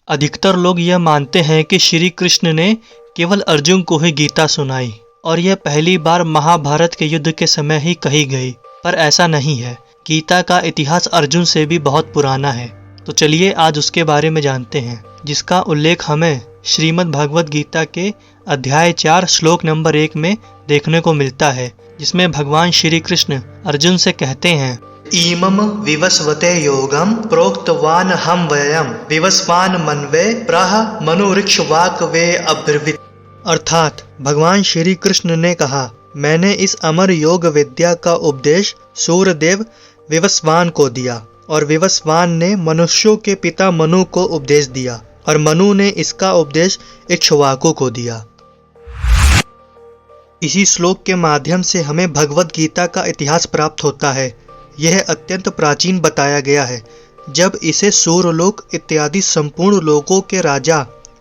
अधिकतर लोग यह मानते हैं कि श्री कृष्ण ने केवल अर्जुन को ही गीता सुनाई और यह पहली बार महाभारत के युद्ध के समय ही कही गई, पर ऐसा नहीं है। गीता का इतिहास अर्जुन से भी बहुत पुराना है। तो चलिए आज उसके बारे में जानते हैं, जिसका उल्लेख हमें श्रीमद् भगवद गीता के अध्याय 4 श्लोक नंबर 1 में देखने को मिलता है, जिसमें भगवान श्री कृष्ण अर्जुन से कहते हैं, इमम विवस्वते योगम प्रोक्तवान हम वयम विवस्वान मनवे प्रह मनुरिक्ष्वाक वे अब्रवीत। अर्थात भगवान श्री कृष्ण ने कहा, मैंने इस अमर योग विद्या का उपदेश सूर्यदेव विवस्वान को दिया और विवस्वान ने मनुष्यों के पिता मनु को उपदेश दिया और मनु ने इसका उपदेश इक्ष्वाकु को दिया। इसी श्लोक के माध्यम से हमें भगवद गीता का इतिहास प्राप्त होता है। यह अत्यंत प्राचीन बताया गया है, जब इसे सूर्यलोक इत्यादि संपूर्ण लोकों के राजा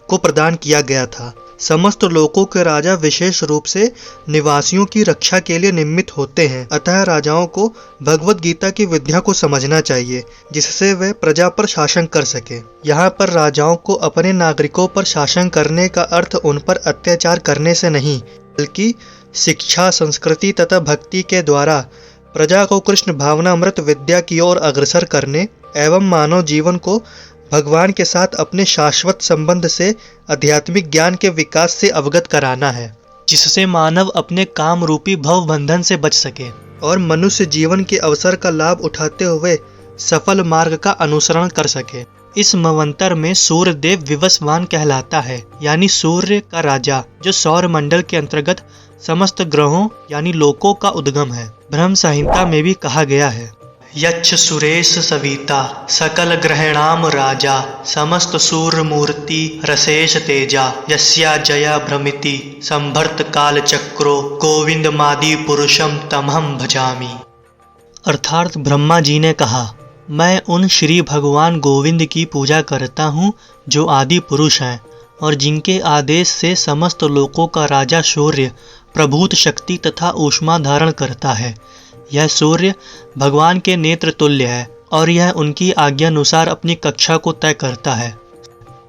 को प्रदान किया गया था। समस्त लोकों के राजा विशेष रूप से निवासियों की रक्षा के लिए निमित्त होते हैं, अतः राजाओं को भगवद गीता की विद्या को समझना चाहिए, जिससे वे प्रजा पर शासन कर सके। यहाँ पर राजाओं को अपने नागरिकों पर शासन करने का अर्थ उन पर अत्याचार करने से नहीं, बल्कि शिक्षा, संस्कृति तथा भक्ति के द्वारा प्रजा को कृष्ण भावनामृत विद्या की ओर अग्रसर करने एवं मानव जीवन को भगवान के साथ अपने शाश्वत संबंध से आध्यात्मिक ज्ञान के विकास से अवगत कराना है, जिससे मानव अपने काम रूपी भव बंधन से बच सके और मनुष्य जीवन के अवसर का लाभ उठाते हुए सफल मार्ग का अनुसरण कर सके। इस मवंतर में सूर्यदेव विवस्वान कहलाता है, यानी सूर्य का राजा, जो सौर मंडल के अंतर्गत समस्त ग्रहों यानी लोकों का उद्गम है। ब्रह्म संहिता में भी कहा गया है, यच्छ सुरेश सविता सकल ग्रहणाम राजा समस्त सूर्य मूर्ति रसेश तेजा यस्या जया भ्रमिति संभर्त काल चक्रो गोविंद मादि पुरुषम तमहम भजामि। अर्थात ब्रह्मा जी ने कहा, मैं उन श्री भगवान गोविंद की पूजा करता हूँ जो आदि पुरुष हैं और जिनके आदेश से समस्त लोकों का राजा सूर्य प्रभूत शक्ति तथा ऊष्मा धारण करता है। यह सूर्य भगवान के नेत्र तुल्य है और यह उनकी आज्ञानुसार अपनी कक्षा को तय करता है।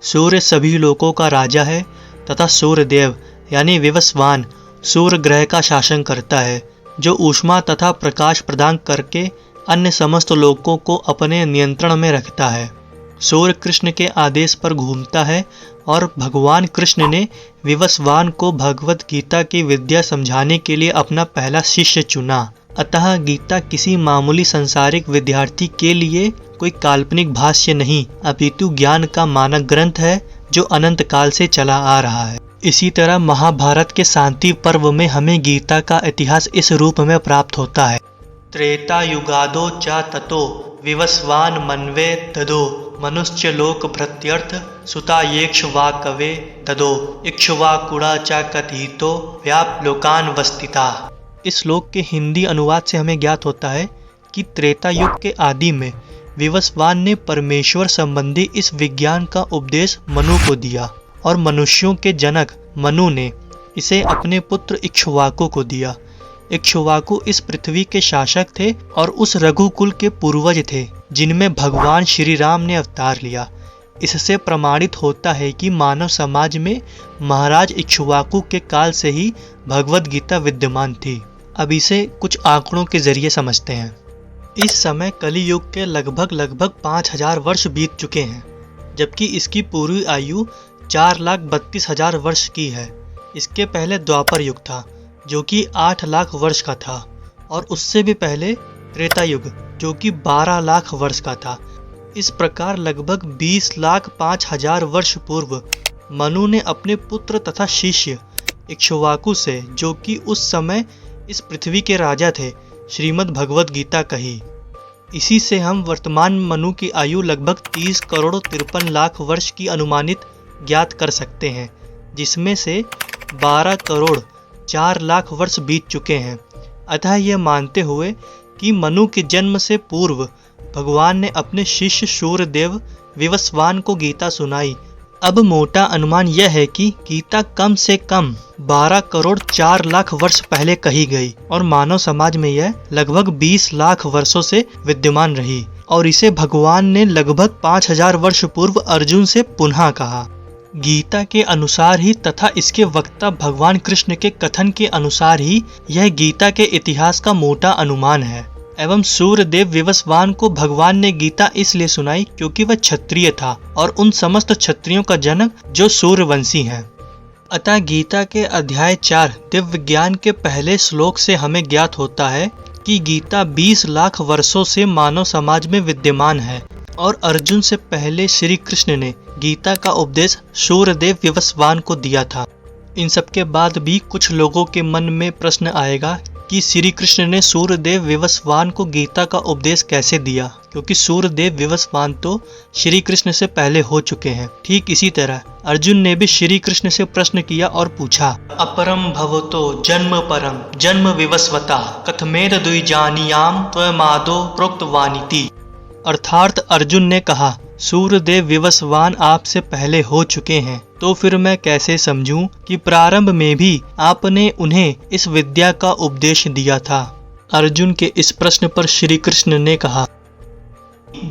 सूर्य सभी लोकों का राजा है तथा सूर्यदेव यानी विवस्वान सूर्य ग्रह का शासन करता है, जो ऊष्मा तथा प्रकाश प्रदान करके अन्य समस्त लोकों को अपने नियंत्रण में रखता है। सूर्य कृष्ण के आदेश पर घूमता है और भगवान कृष्ण ने विवस्वान को भगवद गीता की विद्या समझाने के लिए अपना पहला शिष्य चुना। अतः गीता किसी मामूली संसारिक विद्यार्थी के लिए कोई काल्पनिक भाष्य नहीं, अपितु ज्ञान का मानक ग्रंथ है जो अनंत काल से चला आ रहा है। इसी तरह महाभारत के शांति पर्व में हमें गीता का इतिहास इस रूप में प्राप्त होता है, त्रेता युगादो च ततो विवस्वान मनवे ददो मनुष्य लोक भृत्यर्थ सुता येक्ष्वाकवे ददो इक्ष्वाकुड़ा च कथितो व्याप लोकान वस्तिता। इस श्लोक के हिंदी अनुवाद से हमें ज्ञात होता है कि त्रेता युग के आदि में विवस्वान ने परमेश्वर संबंधी इस विज्ञान का उपदेश मनु को दिया और मनुष्यों के जनक मनु ने इसे अपने पुत्र इक्ष्वाकु को दिया। इक्ष्वाकु इस पृथ्वी के शासक थे और उस रघुकुल के पूर्वज थे जिनमें भगवान श्री राम ने अवतार लिया। इससे प्रमाणित होता है कि मानव समाज में महाराज इक्ष्वाकु के काल से ही भगवद गीता विद्यमान थी। अब इसे कुछ आंकड़ों के जरिए समझते हैं। इस समय कली युग के लगभग 5000 वर्ष बीत चुके हैं, जबकि इसकी पूरी आयु 4,32,000 वर्ष की है। इसके पहले द्वापर युग था जो कि 8 लाख वर्ष का था और उससे भी पहले त्रेता युग जो कि 12 लाख वर्ष का था। इस प्रकार लगभग 20,05,000 वर्ष पूर्व मनु ने अपने पुत्र तथा शिष्य इक्ष्वाकु से, जो कि उस समय इस पृथ्वी के राजा थे, श्रीमद् भगवद गीता कही। इसी से हम वर्तमान मनु की आयु लगभग 30 करोड़ 53 लाख वर्ष की अनुमानित ज्ञात कर सकते हैं, जिसमें से 12 करोड़ 4 लाख वर्ष बीत चुके हैं। अतः यह मानते हुए कि मनु के जन्म से पूर्व भगवान ने अपने शिष्य सूर्यदेव विवस्वान को गीता सुनाई। अब मोटा अनुमान यह है कि गीता कम से कम 12 करोड़ 4 लाख वर्ष पहले कही गई और मानव समाज में यह लगभग 20 लाख वर्षों से विद्यमान रही। और इसे भगवान ने लगभग 5000 वर्ष पूर्व अर्जुन से पुनः कहा। गीता के अनुसार ही तथा इसके वक्ता भगवान कृष्ण के कथन के अनुसार ही यह गीता के इतिहास का मोटा अनुमान है। एवं सूर्यदेव विवस्वान को भगवान ने गीता इसलिए सुनाई क्योंकि वह क्षत्रिय था और उन समस्त क्षत्रियों का जनक जो सूर्यवंशी हैं। अतः गीता के अध्याय 4 दिव्य ज्ञान के पहले श्लोक से हमें ज्ञात होता है कि गीता 20 लाख वर्षों से मानव समाज में विद्यमान है और अर्जुन से पहले श्री कृष्ण ने गीता का उपदेश सूर्यदेव विवस्वान को दिया था। इन सब के बाद भी कुछ लोगों के मन में प्रश्न आएगा कि श्री कृष्ण ने सूर्यदेव विवस्वान को गीता का उपदेश कैसे दिया, क्योंकि सूर्यदेव विवस्वान तो श्री कृष्ण से पहले हो चुके हैं। ठीक इसी तरह अर्जुन ने भी श्री कृष्ण से प्रश्न किया और पूछा, अपरम भवतो जन्म परम जन्म विवस्वता कथमेद द्विजानियाम त्वमादो प्रोक्तवानिति। अर्थात अर्जुन ने कहा, सूर्यदेव विवस्वान आपसे पहले हो चुके हैं, तो फिर मैं कैसे समझूं कि प्रारंभ में भी आपने उन्हें इस विद्या का उपदेश दिया था। अर्जुन के इस प्रश्न पर श्री कृष्ण ने कहा,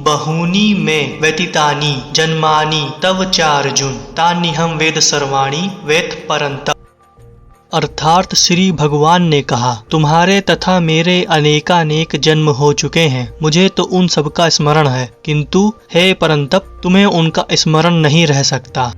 बहूनि में व्यतीतानि जन्मानि तव चार्जुन तान्यहं वेद सर्वाणि वेद परंतप। अर्थात श्री भगवान ने कहा, तुम्हारे तथा मेरे अनेकानेक जन्म हो चुके हैं, मुझे तो उन सब का स्मरण है, किंतु हे परंतप तुम्हें उनका स्मरण नहीं रह सकता।